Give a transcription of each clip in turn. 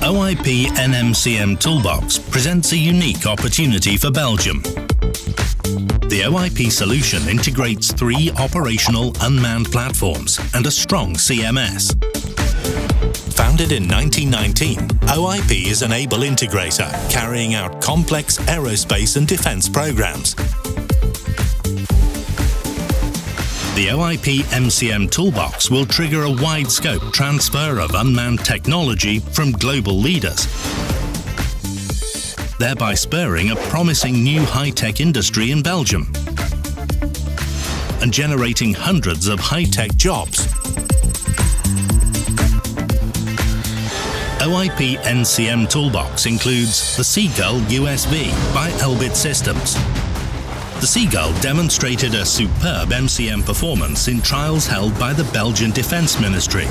OIP NMCM Toolbox presents a unique opportunity for Belgium. The OIP solution integrates 3 operational unmanned platforms and a strong CMS. Founded in 1919, OIP is an able integrator carrying out complex aerospace and defense programs. The OIP MCM Toolbox will trigger a wide-scope transfer of unmanned technology from global leaders, thereby spurring a promising new high-tech industry in Belgium and generating hundreds of high-tech jobs. OIP NCM Toolbox includes the Seagull USV by Elbit Systems. The Seagull demonstrated a superb MCM performance in trials held by the Belgian Defence Ministry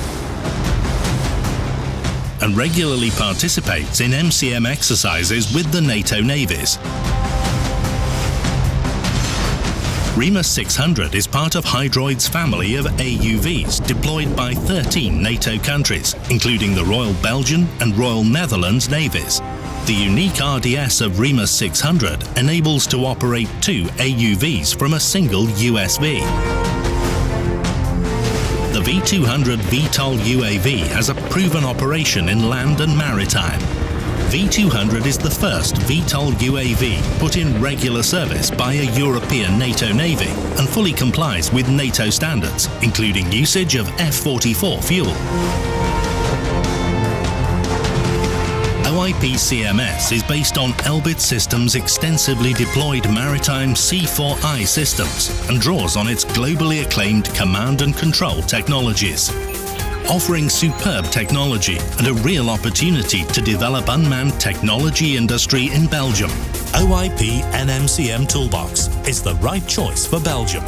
and regularly participates in MCM exercises with the NATO navies. Remus 600 is part of Hydroid's family of AUVs deployed by 13 NATO countries, including the Royal Belgian and Royal Netherlands navies. The unique RDS of Remus 600 enables to operate 2 AUVs from a single USV. The V200 VTOL UAV has a proven operation in land and maritime. V200 is the first VTOL UAV put in regular service by a European NATO navy and fully complies with NATO standards, including usage of F-44 fuel. OIP CMS is based on Elbit Systems' extensively deployed maritime C4I systems and draws on its globally acclaimed command and control technologies. Offering superb technology and a real opportunity to develop unmanned technology industry in Belgium, OIP NMCM Toolbox is the right choice for Belgium.